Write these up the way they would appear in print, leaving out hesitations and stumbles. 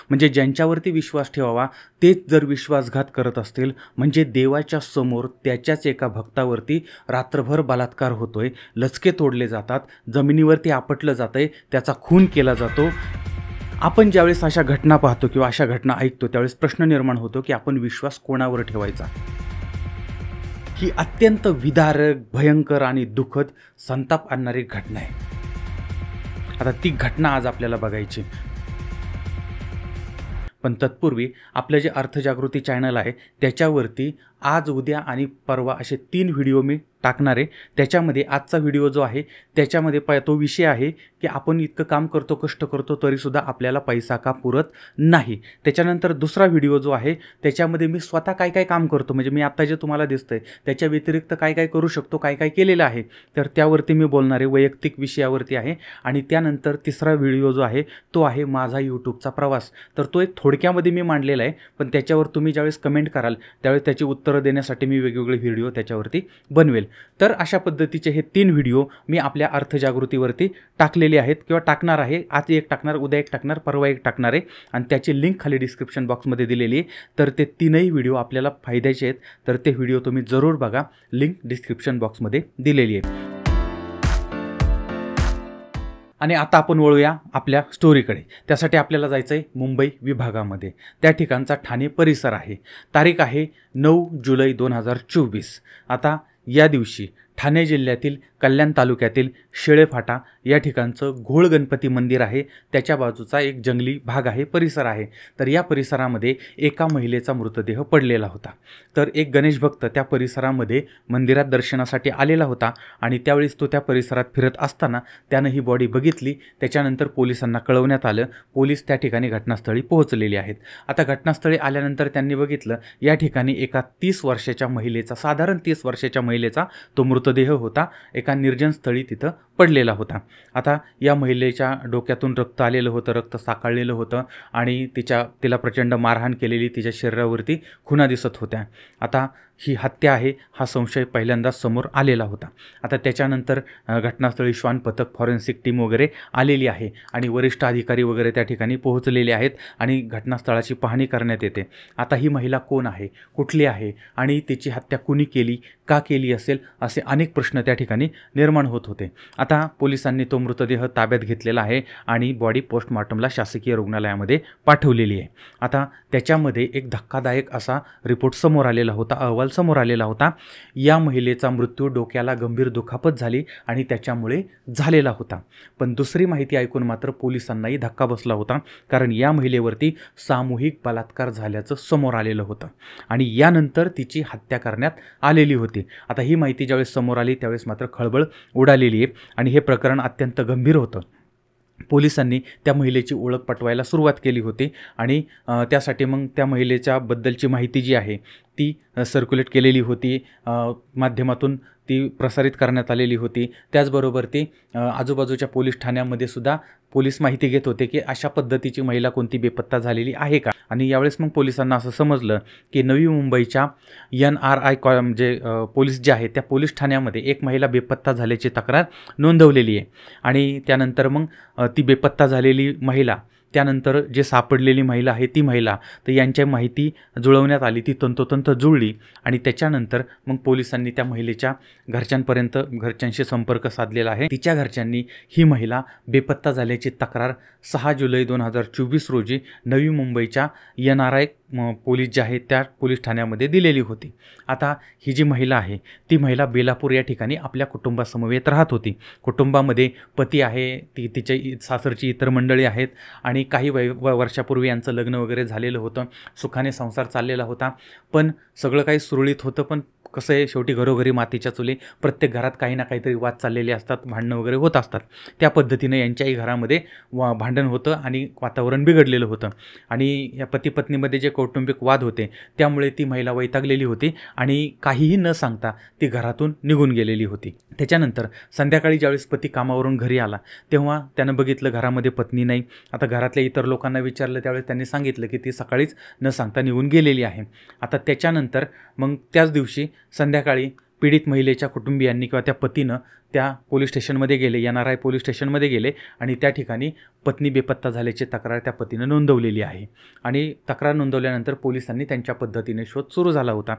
म्हणजे ज्यांच्यावरती विश्वास ठेवावा तेच जर विश्वासघात करत असतील, म्हणजे देवाच्या समोर त्याच्याच एका भक्तावरती रात्रभर बलात्कार होतोय, लचके तोडले जातात, जमिनीवरती आपटलं जातंय, त्याचा खून केला जातो. आपण ज्यावेळेस अशा घटना पाहतो किंवा अशा घटना ऐकतो त्यावेळेस प्रश्न निर्माण होतो की आपण विश्वास कोणावर ठेवायचा. ही अत्यंत विदारक, भयंकर आणि दुःखद, संताप आणणारी घटना आहे. आता ती घटना आज आपल्याला बघायची. पण तत्पूर्वी आपलं जे अर्थजागृती चॅनल आहे त्याच्यावरती आज, उद्या आणि परवा असे 3 व्हिडिओ मी टाकणार आहे. त्याच्यामध्ये आजचा व्हिडिओ जो आहे त्याच्यामध्ये तो विषय आहे की आपण इतकं काम करतो, कष्ट करतो, तरीसुद्धा आपल्याला पैसा का पुरत नाही. त्याच्यानंतर दुसरा व्हिडिओ जो आहे त्याच्यामध्ये मी स्वतः काय काय काम करतो, म्हणजे मी आत्ता जे तुम्हाला दिसतंय त्याच्या व्यतिरिक्त काय काय करू शकतो, काय काय केलेलं आहे, तर त्यावरती मी बोलणार आहे, वैयक्तिक विषयावरती आहे. आणि त्यानंतर तिसरा व्हिडिओ जो आहे तो आहे माझा यूट्यूबचा प्रवास. तर तो एक थोडक्यामध्ये मी मांडलेला आहे, पण त्याच्यावर तुम्ही ज्यावेळेस कमेंट कराल त्यावेळेस त्याची उत्तरं देण्यासाठी मी वेगवेगळे व्हिडिओ त्याच्यावरती बनवेल. तर अशा पद्धतीचे हे 3 व्हिडिओ मी आपल्या अर्थजागृतीवरती टाकलेले आहेत किंवा टाकणार आहे. आज एक टाकणार, उद्या एक टाकणार, परवा एक टाकणार आहे आणि त्याची लिंक खाली डिस्क्रिप्शन बॉक्समध्ये दिलेली आहे. तर ते 3ही व्हिडिओ आपल्याला फायद्याचे आहेत, तर ते व्हिडिओ तुम्ही जरूर बघा. लिंक डिस्क्रिप्शन बॉक्समध्ये दिलेली आहे. आणि आता आपण वळूया आपल्या स्टोरीकडे. त्यासाठी आपल्याला जायचं आहे मुंबई विभागामध्ये. त्या ठिकाणचा ठाणे परिसर आहे. तारीख आहे 9 जुलै 2024. आता या दिवशी ठाणे जिल्ह्यातील कल्याण तालुक्यातील शेळेफाटा या ठिकाणचं घोळ गणपती मंदिर आहे. त्याच्या बाजूचा एक जंगली भाग आहे, परिसर आहे. तर या परिसरामध्ये एका महिलेचा मृतदेह पडलेला होता. तर एक गणेश भक्त त्या परिसरामध्ये मंदिरात दर्शनासाठी आलेला होता आणि त्यावेळेस तो त्या परिसरात फिरत असताना त्यानं ही बॉडी बघितली. त्याच्यानंतर पोलिसांना कळवण्यात आलं. पोलीस त्या ठिकाणी घटनास्थळी पोहोचलेले आहेत. आता घटनास्थळी आल्यानंतर त्यांनी बघितलं या ठिकाणी एका 30 वर्षाच्या महिलेचा, साधारण 30 वर्षाच्या महिलेचा तो मृतदेह होता, एका निर्जन स्थळी तिथं पडलेला होता. आता या महिलेच्या डोक्यातून रक्त आलेलं होतं, रक्त साकाळलेलं होतं आणि तिला प्रचंड मारहाण केलेली, तिच्या शरीरावरती खुणा दिसत होत्या. आता ही हत्या आहे हा संशय पहिल्यांदाच समोर आलेला होता. आता त्याच्यानंतर घटनास्थळी श्वान पथक, फॉरेन्सिक टीम वगैरे आलेली आहे आणि वरिष्ठ अधिकारी वगैरे त्या ठिकाणी पोहोचलेले आहेत आणि घटनास्थळाची पाहणी करण्यात येते. आता ही महिला कोण आहे, कुठली आहे आणि तिची हत्या कुणी केली, का केली असेल, असे अनेक प्रश्न त्या ठिकाणी निर्माण होत होते. आता पोलिसांनी तो मृतदेह ताब्यात घेतलेला आहे आणि बॉडी पोस्टमॉर्टमला शासकीय रुग्णालयामध्ये पाठवलेली आहे. आता त्याच्यामध्ये एक धक्कादायक असा रिपोर्ट समोर आलेला होता, अहवाल समोर आलेला होता. या महिलेचा मृत्यू डोक्याला गंभीर दुखापत झाली आणि त्याच्यामुळे झालेला होता. पण दुसरी माहिती ऐकून मात्र पोलिसांनाही धक्का बसला होता, कारण या महिलेवरती सामूहिक बलात्कार झाल्याचं समोर आलेलं होतं आणि यानंतर तिची हत्या करण्यात आलेली होती. आता ही माहिती ज्यावेळेस समोर आली त्यावेळेस मात्र खळबळ उडालेली आहे आणि हे प्रकरण अत्यंत गंभीर होतं. पोलिसांनी त्या महिलेची ओळख पटवायला सुरुवात केली होती आणि त्यासाठी मग त्या महिलेच्या बद्दलची माहिती जी आहे ती सर्क्युलेट केलेली होती, माध्यमातून ती प्रसारित करण्यात आलेली होती. त्याचबरोबर ती आजूबाजूच्या पोलीस ठाण्यामध्ये सुद्धा पोलीस माहिती घेत होते की अशा पद्धतीची महिला कोणती बेपत्ता झालेली आहे का. आणि यावेळेस मग पोलिसांना असं समजलं की नवी मुंबईच्या NRI म्हणजे पोलीस जे आहेत त्या पोलीस ठाण्यामध्ये एक महिला बेपत्ता झाल्याची तक्रार नोंदवलेली आहे. आणि त्यानंतर मग ती बेपत्ता झालेली महिला, त्यानंतर जे सापडलेली महिला आहे ती महिला, तर यांची माहिती जुळवण्यात आली, ती तंतोतंत जुळली आणि त्याच्यानंतर मग पोलिसांनी त्या महिलेच्या घरच्यांशी संपर्क साधलेला आहे. तिच्या घरच्यांनी ही महिला बेपत्ता झाल्याची तक्रार 6 जुलै 2024 रोजी नवी मुंबईच्या NRI पोलीस जे आहेत त्या पोलीस ठाण्यामध्ये दिलेली होती. आता ही जी महिला आहे ती महिला बेलापूर या ठिकाणी आपल्या कुटुंबासमवेत राहत होती. कुटुंबामध्ये पती आहे, तिच्या सासरची इतर मंडळी आहेत आणि काही वर्षापूर्वी यांचं लग्न वगैरे झालेलं होतं, सुखाने संसार चाललेला होता. पण सगळं काही सुरळीत होतं. पण कसं आहे, शेवटी घरोघरी मातीच्या चुली, प्रत्येक घरात काही ना काहीतरी वाद चाललेले असतात, भांडणं वगैरे होत असतात. त्या पद्धतीनं यांच्याही घरामध्ये भांडण होतं आणि वातावरण बिघडलेलं होतं आणि या पती पत्नीमध्ये जे कौटुंबिक वाद होते त्यामुळे ती महिला वैतागलेली होती आणि काहीही न सांगता ती घरातून निघून गेलेली होती. त्याच्यानंतर संध्याकाळी ज्यावेळेस पती कामावरून घरी आला तेव्हा त्यानं बघितलं घरामध्ये पत्नी नाही. आता घरातल्या इतर लोकांना विचारलं त्यावेळेस त्यांनी सांगितलं की ती सकाळीच न सांगता निघून गेलेली आहे. आता त्याच्यानंतर मग त्याच दिवशी संध्याकाळी पीडित महिलेच्या कुटुंबियांनी किंवा त्या पतीनं त्या पोलीस स्टेशनमध्ये गेले, NRI पोलीस स्टेशनमध्ये गेले आणि त्या ठिकाणी पत्नी बेपत्ता झाल्याची तक्रार त्या पतीनं नोंदवलेली आहे. आणि तक्रार नोंदवल्यानंतर पोलिसांनी त्यांच्या पद्धतीने शोध सुरू झाला होता.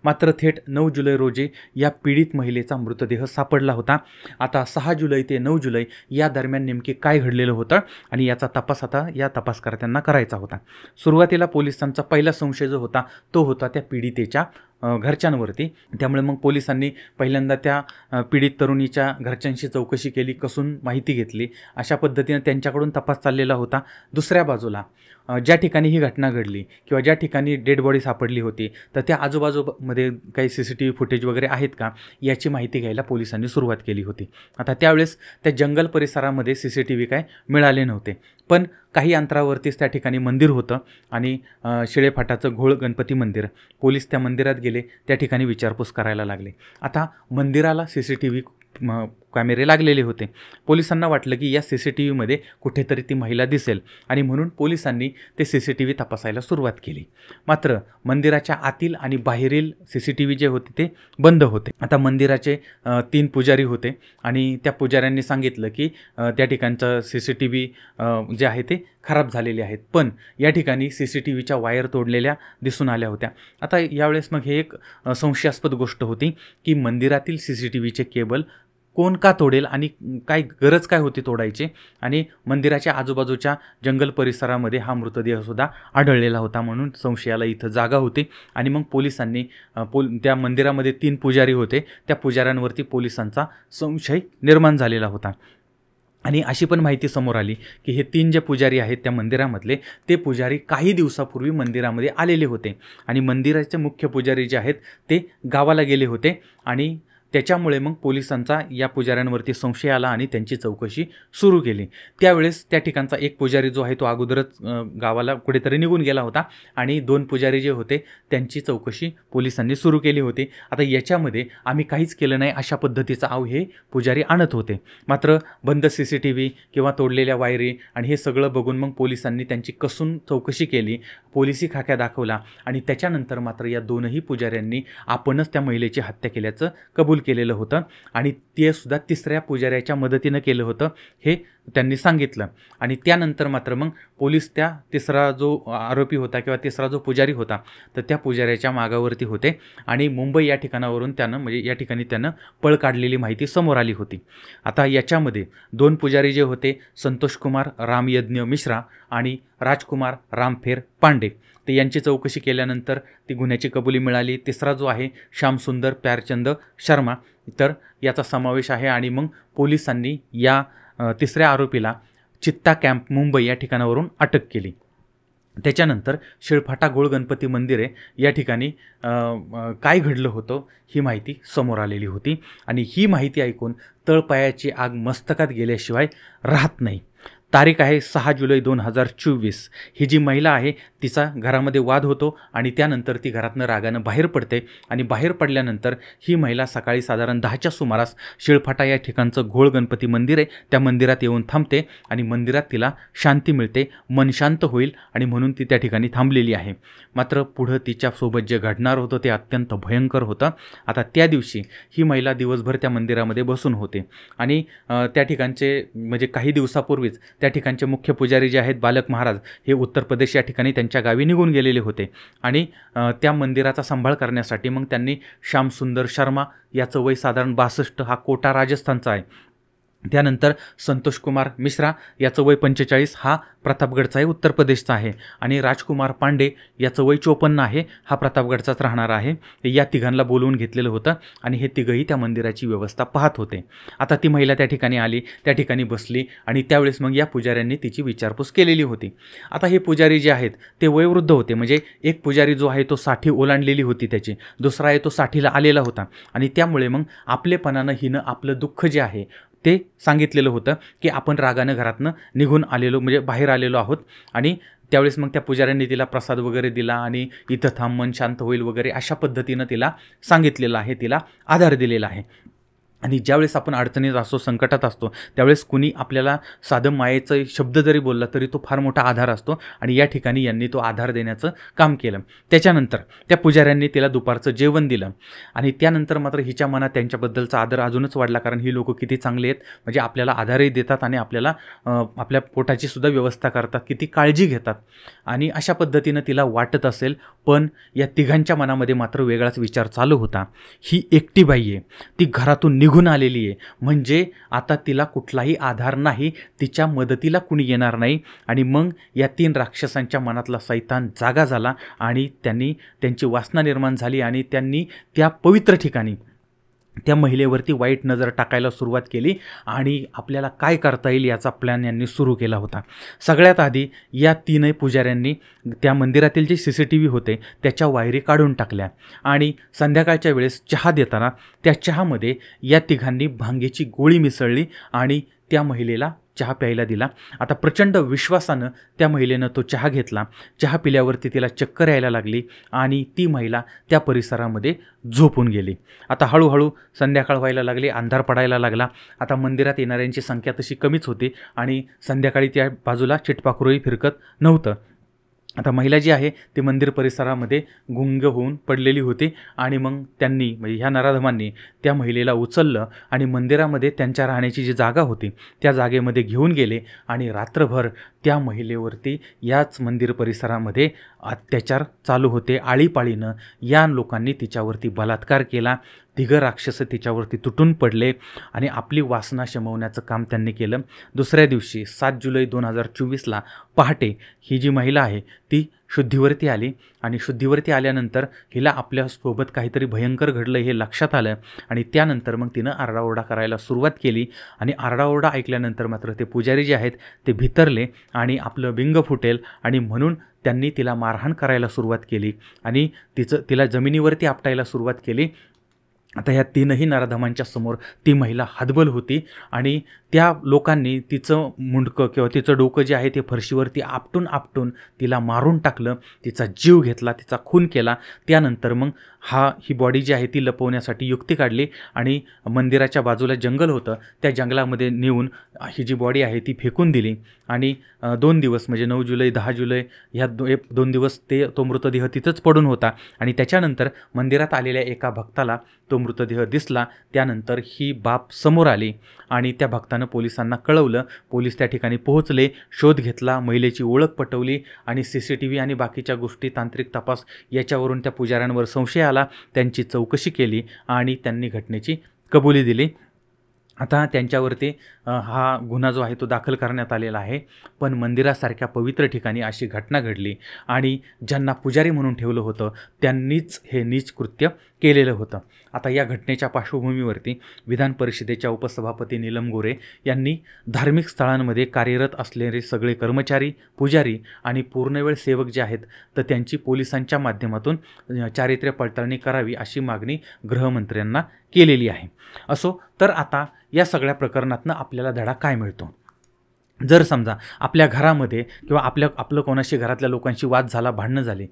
मात्र थेट 9 जुलै रोजी या पीडित महिलेचा मृतदेह सापडला होता. आता 6 जुलै ते 9 जुलै या दरम्यान नेमके काय घडलेलं होतं आणि याचा तपास आता या तपासकर्त्यांना करायचा होता. सुरुवातीला पोलिसांचा पहिला संशय जो होता तो होता त्या पीडितेच्या घरच्यांवरती. त्यामुळे मग पोलिसांनी पहिल्यांदा त्या पीडित तरुणीच्या घरच्यांशी चौकशी केली, कसून माहिती घेतली. अशा पद्धतीने त्यांच्याकडून तपास चाललेला होता. दुसऱ्या बाजूला ज्या ठिकाणी ही घटना घडली किंवा ज्या ठिकाणी डेड बॉडी सापडली होती तर त्या आजूबाजूमध्ये काही CCTV फुटेज वगैरे आहेत का याची माहिती घ्यायला पोलिसांनी सुरुवात केली होती. आता त्यावेळेस त्या जंगल परिसरामध्ये CCTV काय मिळाले नव्हते, पण काही अंतरावरतीच त्या ठिकाणी मंदिर होतं आणि शिळेफाटाचं घोळ गणपती मंदिर. पोलीस त्या मंदिरात गेले, त्या ठिकाणी विचारपूस करायला लागले. आता मंदिराला CCTV कॅमेरे लागलेले होते. पोलिसांना वाटलं की या CCTVमध्ये कुठेतरी ती महिला दिसेल आणि म्हणून पोलिसांनी ते CCTV तपासायला सुरुवात केली. मात्र मंदिराच्या आतील आणि बाहेरील CCTV जे होते ते बंद होते. आता मंदिराचे 3 पुजारी होते आणि त्या पुजाऱ्यांनी सांगितलं की त्या ठिकाणचं CCTV जे आहे ते खराब झालेले आहेत, पण या ठिकाणी CCTVच्या वायर तोडलेल्या दिसून आल्या होत्या. आता यावेळेस मग हे एक संशयास्पद गोष्ट होती की मंदिरातील CCTVचे केबल कोण का तोडेल आणि काय गरज काय होती तोडायची. आणि मंदिराच्या आजूबाजूच्या जंगल परिसरामध्ये हा मृतदेहसुद्धा आढळलेला होता, म्हणून संशयाला इथं जागा होती. आणि मग पोलिसांनी त्या मंदिरामध्ये 3 पुजारी होते, त्या पुजाऱ्यांवरती पोलिसांचा संशय निर्माण झालेला होता. आणि अशी पण माहिती समोर आली की हे 3 जे पुजारी आहेत त्या मंदिरामधले, ते पुजारी काही दिवसापूर्वी मंदिरामध्ये आलेले होते आणि मंदिराचे मुख्य पुजारी जे आहेत ते गावाला गेले होते आणि त्याच्यामुळे मग पोलिसांचा या पुजाऱ्यांवरती संशय आला आणि त्यांची चौकशी सुरू केली. त्यावेळेस त्या ठिकाणचा एक पुजारी जो आहे तो अगोदरच गावाला कुठेतरी निघून गेला होता आणि 2 पुजारी जे होते त्यांची चौकशी पोलिसांनी सुरू केली होती. आता याच्यामध्ये आम्ही काहीच केलं नाही अशा पद्धतीचा आव हे पुजारी आणत होते. मात्र बंद CCTV किंवा तोडलेल्या वायरी आणि हे सगळं बघून मग पोलिसांनी त्यांची कसून चौकशी केली, पोलिसी खाक्या दाखवला आणि त्याच्यानंतर मात्र या 2ही पुजाऱ्यांनी आपणच त्या महिलेची हत्या केल्याचं कबूल केलेलं होतं आणि ते सुद्धा 3ऱ्या पुजाऱ्याच्या मदतीनं केलं होतं हे त्यांनी सांगितलं. आणि त्यानंतर मात्र मग पोलीस त्या 3रा जो आरोपी होता किंवा 3रा जो पुजारी होता तर त्या पुजाऱ्याच्या मागावरती होते आणि मुंबई या ठिकाणावरून त्यानं म्हणजे या ठिकाणी त्यानं पळ काढलेली माहिती समोर आली होती. आता याच्यामध्ये 2 पुजारी जे होते संतोषकुमार रामयज्ञ मिश्रा आणि राजकुमार रामफेर पांडे, ते यांची चौकशी केल्यानंतर ती गुन्ह्याची कबुली मिळाली. 3रा जो आहे श्यामसुंदर प्यारचंद शर्मा, तर याचा समावेश आहे. आणि मग पोलिसांनी या 3ऱ्या आरोपीला चित्ता कॅम्प मुंबई या ठिकाणावरून अटक केली. त्याच्यानंतर शिळफाटा गोळ गणपती मंदिर आहे या ठिकाणी काय घडलं होतं ही माहिती समोर आलेली होती आणि ही माहिती ऐकून तळपायाची आग मस्तकात गेल्याशिवाय राहत नाही. तारीख आहे 6 जुलै 2024. ही जी महिला आहे तिचा घरामध्ये वाद होतो आणि त्यानंतर ती घरातनं रागानं बाहेर पडते आणि बाहेर पडल्यानंतर ही महिला सकाळी साधारण 10च्या सुमारास शिळफाटा या ठिकाणचं घोळ गणपती मंदिर आहे त्या मंदिरात येऊन थांबते आणि मंदिरात तिला शांती मिळते, मन शांत होईल आणि म्हणून ती त्या ठिकाणी थांबलेली आहे. मात्र पुढं तिच्यासोबत जे घडणार होतं ते अत्यंत भयंकर होतं. आता त्या दिवशी ही महिला दिवसभर त्या मंदिरामध्ये बसून होते आणि त्या ठिकाणचे म्हणजे काही दिवसापूर्वीच त्या ठिकाणचे मुख्य पुजारी जे आहेत बालक महाराज हे उत्तर प्रदेश या ठिकाणी त्यांच्या गावी निघून गेलेले होते आणि त्या मंदिराचा सांभाळ करण्यासाठी मग त्यांनी श्यामसुंदर शर्मा याचं वय साधारण 62, हा कोटा राजस्थानचा आहे. त्यानंतर संतोषकुमार मिश्रा याचं वय 45, हा प्रतापगडचा आहे, उत्तर प्रदेशचा आहे. आणि राजकुमार पांडे याचं वय 54 आहे, हा प्रतापगडचाच राहणार आहे. या तिघांना बोलवून घेतलेलं होतं आणि हे तिघंही त्या मंदिराची व्यवस्था पाहत होते. आता ती महिला त्या ठिकाणी आली, त्या ठिकाणी बसली आणि त्यावेळेस मग या पुजाऱ्यांनी तिची विचारपूस केलेली होती. आता हे पुजारी जे आहेत ते वयोवृद्ध होते, म्हणजे एक पुजारी जो आहे तो 60 ओलांडलेली होती त्याची, दुसरा आहे तो 60ला आलेला होता आणि त्यामुळे मग आपलेपणानं हिनं आपलं दुःख जे आहे ते सांगितलेलं होतं की आपण रागानं घरातनं निघून आलेलो म्हणजे बाहेर आलेलो आहोत. आणि त्यावेळेस मग त्या पुजाऱ्यांनी तिला प्रसाद वगैरे दिला आणि इथं थांब मन शांत होईल वगैरे अशा पद्धतीनं तिला सांगितलेलं आहे, तिला आधार दिलेला आहे. आणि ज्यावेळेस आपण अडचणीत असतो, संकटात असतो, त्यावेळेस कुणी आपल्याला साधं मायेचा शब्द जरी बोलला तरी तो फार मोठा आधार असतो आणि या ठिकाणी यांनी तो आधार देण्याचं काम केलं. त्याच्यानंतर त्या पुजाऱ्यांनी तिला दुपारचं जेवण दिलं आणि त्यानंतर मात्र हिच्या मनात त्यांच्याबद्दलचा आदर अजूनच वाढला, कारण ही लोकं किती चांगले आहेत, म्हणजे आपल्याला आधारही देतात आणि आपल्याला आपल्या पोटाची सुद्धा व्यवस्था करतात, किती काळजी घेतात. आणि अशा पद्धतीनं तिला वाटत असेल, पण या तिघांच्या मनामध्ये मात्र वेगळाच विचार चालू होता. ही एकटी बाई आहे, ती घरातून निघून आलेली आहे, म्हणजे आता तिला कुठलाही आधार नाही, तिच्या मदतीला कुणी येणार नाही. आणि मग या 3 राक्षसांच्या मनातला सैतान जागा झाला आणि त्यांची वासना निर्माण झाली आणि त्यांनी त्या पवित्र ठिकाणी त्या महिलेवरती वाईट नजर टाकायला सुरुवात केली आणि आपल्याला काय करता येईल याचा प्लॅन यांनी सुरू केला होता. सगळ्यात आधी या 3 पुजाऱ्यांनी त्या मंदिरातील जे CCTV होते त्याच्या वायरी काढून टाकल्या आणि संध्याकाळच्या वेळेस चहा देताना त्या चहामध्ये या तिघांनी भांगेची गोळी मिसळली आणि त्या महिलेला चहा प्यायला दिला. आता प्रचंड विश्वासानं त्या महिलेनं तो चहा घेतला. चहा पिल्यावरती तिला चक्कर यायला लागली आणि ती महिला त्या परिसरामध्ये झोपून गेली. आता हळूहळू संध्याकाळ व्हायला लागली, अंधार पडायला लागला. आता मंदिरात येणाऱ्यांची संख्या तशी कमीच होती आणि संध्याकाळी त्या बाजूला चिटपाखरूही फिरकत नव्हतं. आता महिला जी आहे ती मंदिर परिसरामध्ये गुंग होऊन पडलेली होती आणि मग त्यांनी म्हणजे ह्या नराधमांनी त्या महिलेला उचललं आणि मंदिरामध्ये त्यांच्या राहण्याची जी जागा होती त्या जागेमध्ये घेऊन गेले आणि रात्रभर त्या महिलेवरती याच मंदिर परिसरामध्ये अत्याचार चालू होते. आळीपाळीनं या लोकांनी तिच्यावरती बलात्कार केला. 3 राक्षस तिच्यावरती तुटून पडले आणि आपली वासना शमवण्याचं काम त्यांनी केलं. दुसऱ्या दिवशी 7 जुलै 2024ला पहाटे ही जी महिला आहे ती शुद्धीवरती आली आणि शुद्धीवरती आल्यानंतर हिला आपल्यासोबत काहीतरी भयंकर घडलं हे लक्षात आलं आणि त्यानंतर मग तिनं आरडाओरडा करायला सुरुवात केली आणि आरडाओरडा ऐकल्यानंतर मात्र ते पुजारी जे आहेत ते भितरले आणि आपलं बिंग फुटेल आणि म्हणून त्यांनी तिला मारहाण करायला सुरुवात केली आणि तिला जमिनीवरती आपटायला सुरुवात केली. आता ह्या 3ही नराधमांच्या समोर ती महिला हतबल होती आणि त्या लोकांनी तिचं मुंडकं किंवा तिचं डोकं जे आहे ते फरशीवरती आपटून तिला मारून टाकलं, तिचा जीव घेतला, तिचा खून केला. त्यानंतर मग ही बॉडी जी आहे ती लपवण्यासाठी युक्ती काढली आणि मंदिराच्या बाजूला जंगल होतं त्या जंगलामध्ये नेऊन ही जी बॉडी आहे ती फेकून दिली आणि 2 दिवस म्हणजे 9 जुलै 10 जुलै ह्या 2 दिवस तो मृतदेह तिथंच पडून होता आणि त्याच्यानंतर मंदिरात आलेल्या एका भक्ताला तो मृतदेह दिसला. त्यानंतर ही बाब समोर आली आणि त्या भक्तानं पोलिसांना कळवलं. पोलीस त्या ठिकाणी पोहोचले, शोध घेतला, महिलेची ओळख पटवली आणि CCTV आणि बाकीच्या गोष्टी तांत्रिक तपास याच्यावरून त्या पुजाऱ्यांवर संशय आला. त्यांची चौकशी केली आणि त्यांनी घटनेची कबुली दिली. आता त्यांच्यावरती हा गुन्हा जो आहे तो दाखल करण्यात आलेला आहे. पण मंदिरासारख्या पवित्र ठिकाणी अशी घटना घडली आणि ज्यांना पुजारी म्हणून ठेवलं होतं त्यांनीच हे नीच कृत्य केलेलं होतं. आता या घटनेच्या पार्श्वभूमीवरती विधान परिषदेच्या उपसभापती नीलम गोरे यांनी धार्मिक स्थळांमध्ये कार्यरत असलेले सगळे कर्मचारी, पुजारी आणि पूर्णवेळ सेवक जे आहेत तर त्यांची पोलिसांच्या माध्यमातून चारित्र्य पडताळणी करावी अशी मागणी गृहमंत्र्यांना केलेली आहे. असो, तर आता या सगळ्या प्रकरणातनं आपल्याला धडा काय मिळतो? जर समजा आपल्या घरामध्ये किंवा आपलं कोणाशी घरातल्या लोकांशी वाद झाला, भांडणं झाले,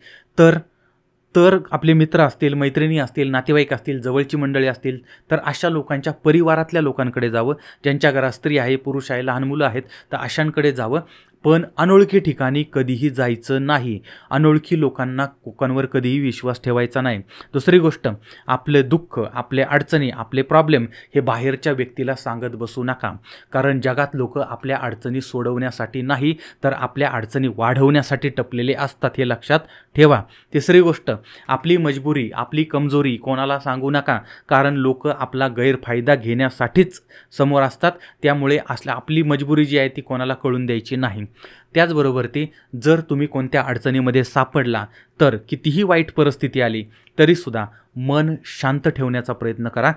तर आपले मित्र असतील, मैत्रिणी असतील, नातेवाईक असतील, जवळची मंडळी असतील, तर अशा लोकांच्या परिवारातल्या लोकांकडे जावं. ज्यांच्या घरात स्त्री आहे, पुरुष आहे, लहान मुलं आहेत तर अशांकडे जावं. पण अनोळखी ठिकाणी कधीही जायचं नाही. अनोळखी लोकांवर कधीही विश्वास ठेवायचा नाही. दुसरी गोष्ट, आपले दुःख, आपले अडचणी, आपले प्रॉब्लेम हे बाहेरच्या व्यक्तीला सांगत बसू नका, कारण जगात लोक आपल्या अडचणी सोडवण्यासाठी नाही तर आपल्या अडचणी वाढवण्यासाठी टपलेले असतात, हे लक्षात ठेवा. तिसरी गोष्ट, आपली मजबुरी, आपली कमजोरी कोणाला सांगू नका, कारण लोक आपला गैरफायदा घेण्यासाठीच समोर असतात. त्यामुळे आपली मजबुरी जी आहे ती कोणाला कळून द्यायची नाही. त्याचबरोबर जर तुम्ही कोणत्या अडचणीमध्ये सापडला तर कितीही वाईट परिस्थिती आली तरीसुद्धा मन शांत ठेवण्याचा प्रयत्न करा.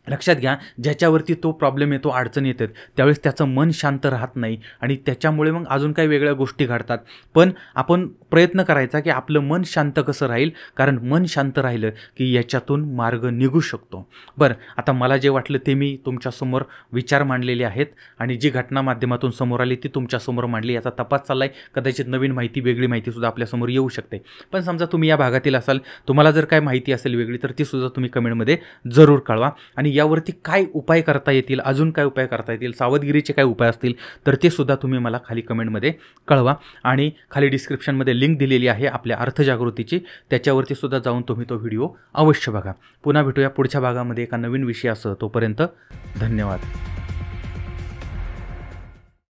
लक्षात घ्या, ज्याच्यावरती तो प्रॉब्लेम येतो, अडचण येतात, त्यावेळेस त्याचं मन शांत राहत नाही आणि त्याच्यामुळे मग अजून काही वेगळ्या गोष्टी घडतात. पण आपण प्रयत्न करायचा की आपलं मन शांत कसं राहील, कारण मन शांत राहिलं की याच्यातून मार्ग निघू शकतो. बरं, आता मला जे वाटलं ते मी तुमच्यासमोर विचार मांडलेले आहेत आणि जी घटना माध्यमातून समोर आली ती तुमच्यासमोर मांडली. याचा तपास चालला आहे. कदाचित नवीन माहिती, वेगळी माहितीसुद्धा आपल्यासमोर येऊ शकते. पण समजा तुम्ही या भागातील असाल, तुम्हाला जर काय माहिती असेल वेगळी, तर तीसुद्धा तुम्ही कमेंटमध्ये जरूर कळवा. आणि यावरती काय उपाय करता येतील, अजून काय उपाय करता येतील, सावधगिरीचे काय उपाय असतील तर ते सुद्धा तुम्ही मला खाली कमेंटमध्ये कळवा. आणि खाली डिस्क्रिप्शनमध्ये लिंक दिलेली आहे आपल्या अर्थजागृतीची, त्याच्यावरती सुद्धा जाऊन तुम्ही तो व्हिडिओ अवश्य बघा. पुन्हा भेटूया पुढच्या भागामध्ये एका नवीन विषयासह. तोपर्यंत धन्यवाद.